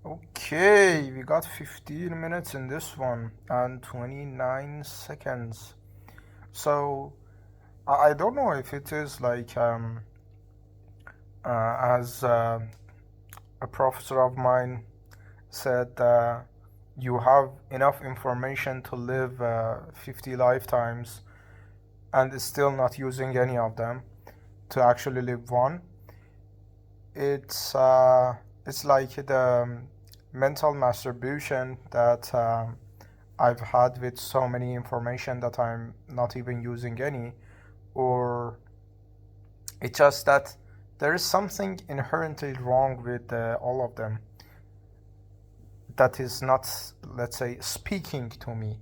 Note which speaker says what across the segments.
Speaker 1: Okay, we got 15 minutes in this one and 29 seconds. So I don't know if it is like as a professor of mine said, you have enough information to live 50 lifetimes and still not using any of them to actually live one. It's uh, it's like the mental masturbation that I've had with so many information that I'm not even using any, or it's just that there is something inherently wrong with all of them that is not, let's say, speaking to me.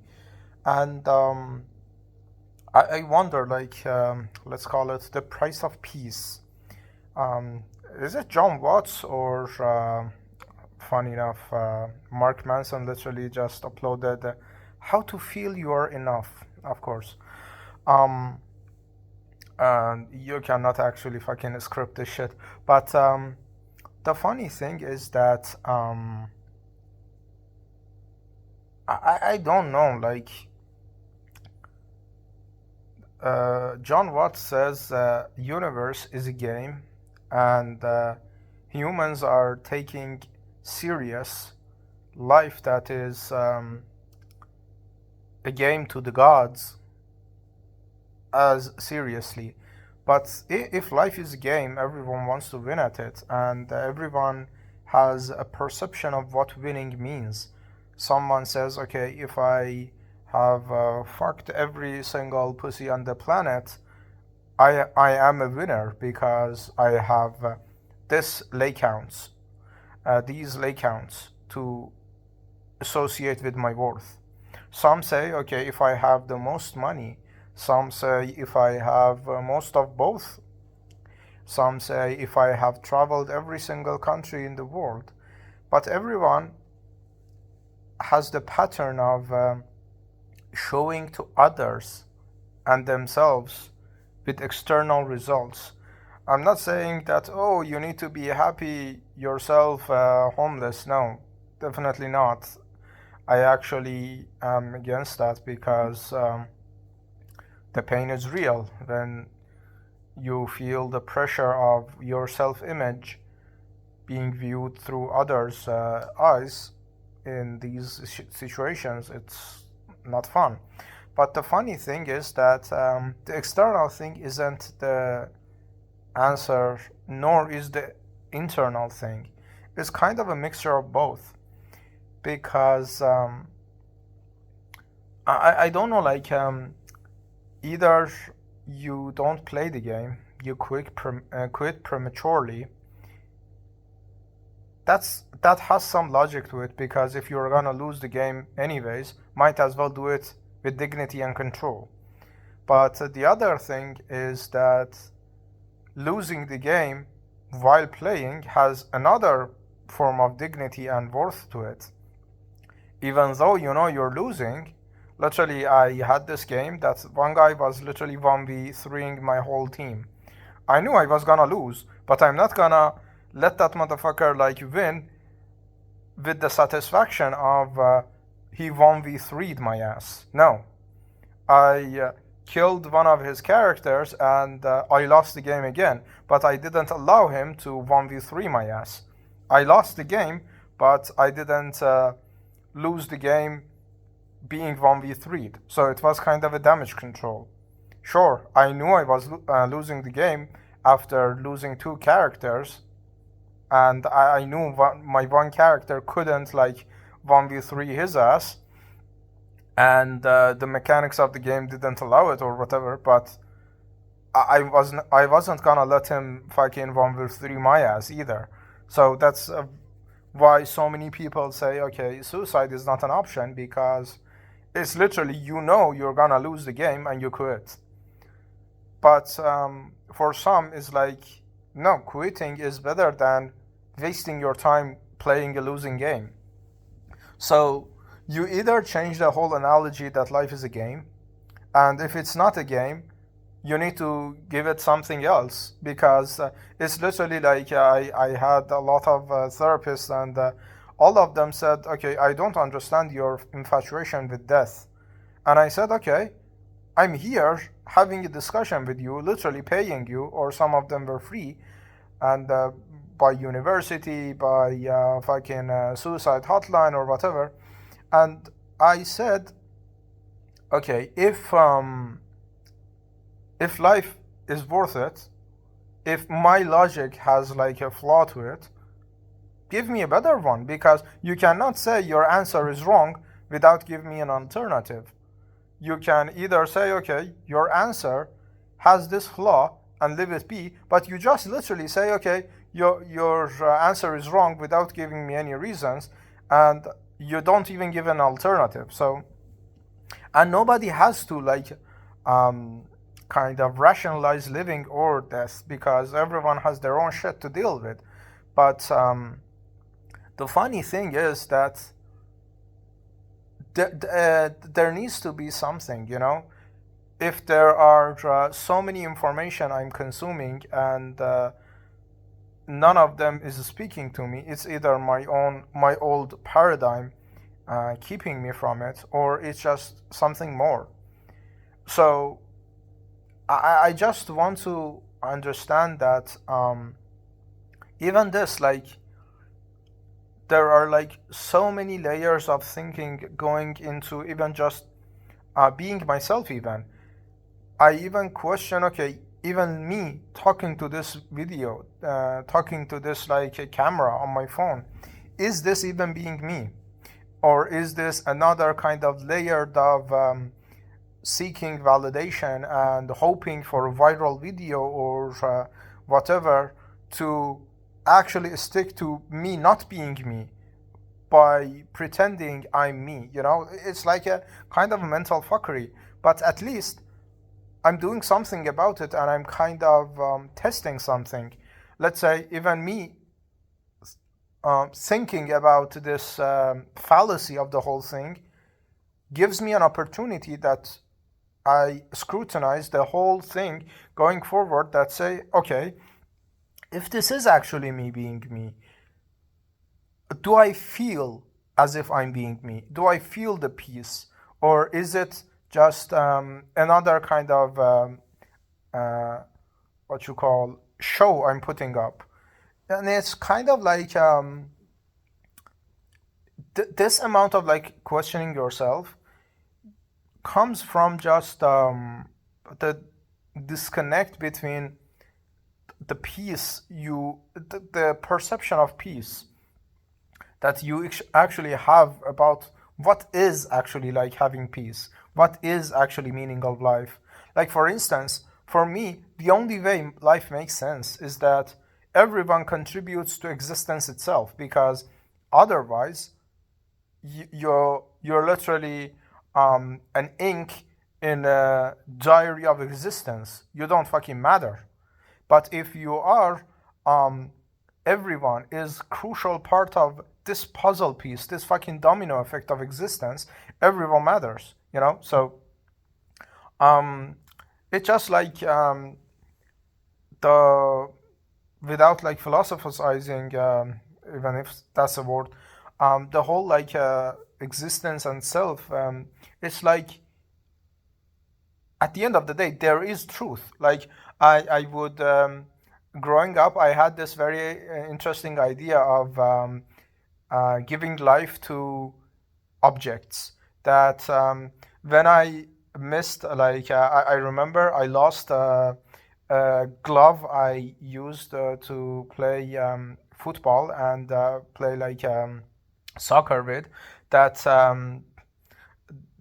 Speaker 1: And I wonder, like, let's call it the price of peace. Um, is it John Watts or, funny enough, Mark Manson literally just uploaded how to feel you are enough, of course. Um, and you cannot actually fucking script this shit. But the funny thing is that I don't know. Like John Watts says, universe is a game, and humans are taking serious life that is a game to the gods as seriously. But if life is a game, everyone wants to win at it, and everyone has a perception of what winning means. Someone says, okay, if I have fucked every single pussy on the planet, I am a winner because I have this lay counts, these lay counts to associate with my worth. Some say, okay, if I have the most money. Some say if I have most of both. Some say if I have traveled every single country in the world. But everyone has the pattern of showing to others and themselves with external results. I'm not saying that, oh, you need to be happy yourself homeless. No, definitely not. I actually am against that because the pain is real when you feel the pressure of your self image being viewed through others' eyes in these situations. It's not fun. But the funny thing is that the external thing isn't the answer, nor is the internal thing. It's kind of a mixture of both. Because I don't know, like, either you don't play the game, you quit prematurely. That has some logic to it because if you're gonna lose the game anyways, might as well do it with dignity and control. But the other thing is that losing the game while playing has another form of dignity and worth to it. Even though you know you're losing, literally, I had this game that one guy was literally 1v3ing my whole team. I knew I was gonna lose, but I'm not gonna let that motherfucker like win with the satisfaction of he 1v3'd my ass. No. I killed one of his characters and I lost the game again, but I didn't allow him to 1v3 my ass. I lost the game, but I didn't lose the game being 1v3'd. So it was kind of a damage control. Sure, I knew I was losing the game after losing two characters, and I knew my one character couldn't like 1v3 his ass, and the mechanics of the game didn't allow it or whatever, but I wasn't gonna let him fucking 1v3 my ass either. So that's why so many people say, okay, suicide is not an option because it's literally you know you're gonna lose the game and you quit. But for some, it's like, no, quitting is better than wasting your time playing a losing game. So you either change the whole analogy that life is a game, and if it's not a game, you need to give it something else because it's literally like I had a lot of therapists and all of them said, okay, I don't understand your infatuation with death. And I said, okay, I'm here having a discussion with you, literally paying you, or some of them were free, and by university, by fucking suicide hotline or whatever. And I said, okay, if life is worth it, if my logic has like a flaw to it, give me a better one, because you cannot say your answer is wrong without giving me an alternative. You can either say, okay, your answer has this flaw and leave it be, but you just literally say, okay, your answer is wrong without giving me any reasons, and you don't even give an alternative. So, and nobody has to like um, kind of rationalize living or death, because everyone has their own shit to deal with. But the funny thing is that there needs to be something, you know. If there are so many information I'm consuming and none of them is speaking to me, it's either my old paradigm keeping me from it, or it's just something more. So I just want to understand that even this, like, there are like so many layers of thinking going into even just being myself. Even I even question, okay, even me talking to this video, talking to this like a camera on my phone, is this even being me, or is this another kind of layer of seeking validation and hoping for a viral video or whatever, to actually stick to me not being me by pretending I'm me. You know, it's like a kind of a mental fuckery, but at least I'm doing something about it, and I'm kind of testing something. Let's say even me thinking about this fallacy of the whole thing gives me an opportunity that I scrutinize the whole thing going forward, that say, okay, if this is actually me being me, do I feel as if I'm being me? Do I feel the peace? Or is it just another kind of what you call show I'm putting up? And it's kind of like this amount of like questioning yourself comes from just the disconnect between the peace the perception of peace that you actually have about what is actually like having peace, what is actually meaning of life. Like, for instance, for me, the only way life makes sense is that everyone contributes to existence itself, because otherwise you're literally an ink in a diary of existence. You don't fucking matter. But if you are, everyone is crucial part of this puzzle piece, this fucking domino effect of existence. Everyone matters, you know. So um, it's just like the without like philosophizing, even if that's a word, the whole like existence and self. It's like at the end of the day, there is truth. Like I would, growing up, I had this very interesting idea of giving life to objects. That when I missed, like I remember I lost a glove I used to play football and play like soccer with. That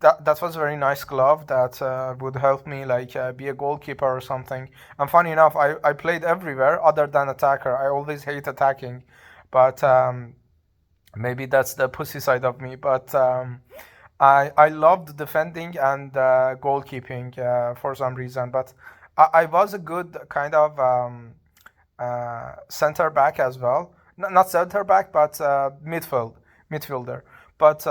Speaker 1: that was a very nice glove that would help me like be a goalkeeper or something. And funny enough, I played everywhere other than attacker. I always hate attacking, but maybe that's the pussy side of me. But I loved defending and goalkeeping for some reason. But I was a good kind of center back as well. Not center back, but midfielder. But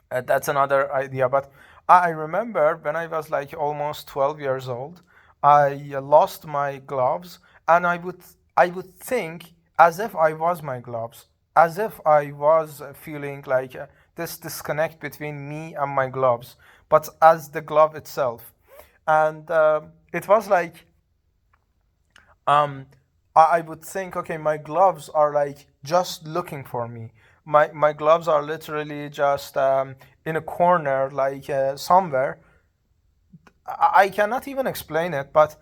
Speaker 1: that's another idea. But I remember when I was like almost 12 years old, I lost my gloves, and I would think as if I was my gloves. as if I was feeling like this disconnect between me and my gloves, but as the glove itself. And it was like um, I would think, okay, my gloves are like just looking for me. My gloves are literally just in a corner, like somewhere. I cannot even explain it, but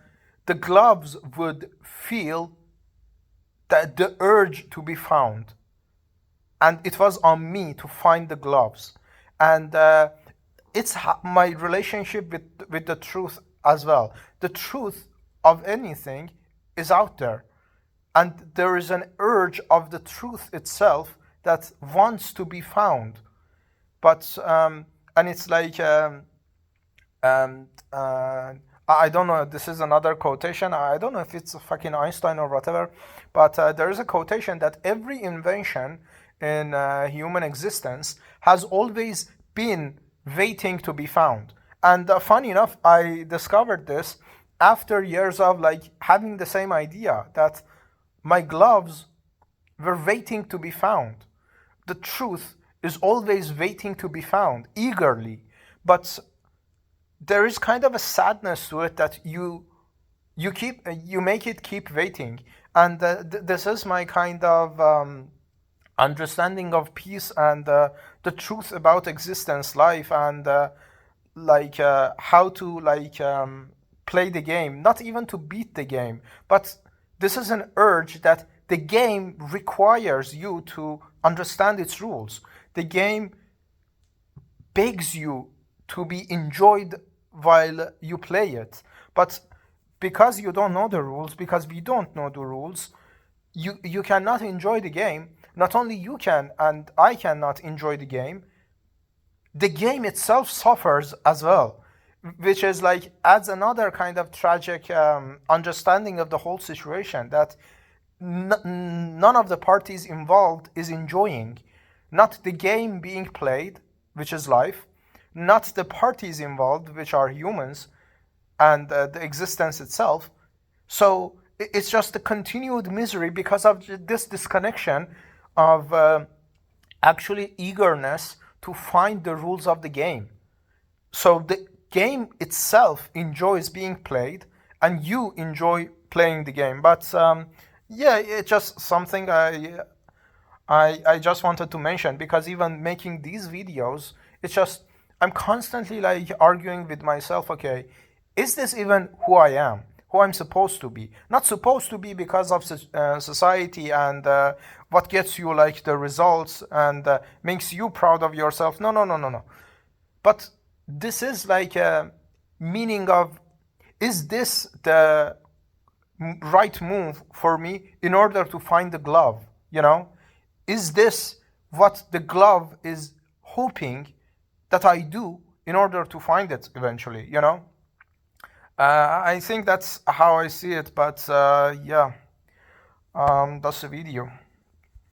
Speaker 1: the gloves would feel that the urge to be found, and it was on me to find the gloves. And it's my relationship with the truth as well. The truth of anything is out there, and there is an urge of the truth itself that wants to be found. But and it's like and I don't know. This is another quotation. I don't know if it's fucking Einstein or whatever, but there is a quotation that every invention in human existence has always been waiting to be found. And funny enough, I discovered this after years of like having the same idea that my gloves were waiting to be found. The truth is always waiting to be found eagerly, but there is kind of a sadness to it that you make it keep waiting. And this is my kind of understanding of peace and the truth about existence, life, and how to play the game, not even to beat the game, but this is an urge that the game requires you to understand its rules. The game begs you to be enjoyed while you play it. But because you don't know the rules, because we don't know the rules, you cannot enjoy the game. Not only you can and I cannot enjoy the game itself suffers as well, which is like adds another kind of tragic understanding of the whole situation that none of the parties involved is enjoying. Not the game being played, which is life, not the parties involved, which are humans, and the existence itself. So it's just a continued misery because of this disconnection of actually eagerness to find the rules of the game. So the game itself enjoys being played, and you enjoy playing the game. But yeah, it's just something I just wanted to mention, because even making these videos, it's just I'm constantly like arguing with myself. Okay, is this even who I am? Who I'm supposed to be? Not supposed to be because of society and what gets you like the results and makes you proud of yourself. No, no, no, no, no. But this is like a meaning of, is this the right move for me in order to find the glove? You know, is this what the glove is hoping that I do in order to find it eventually? You know, I think that's how I see it. But yeah, that's the video.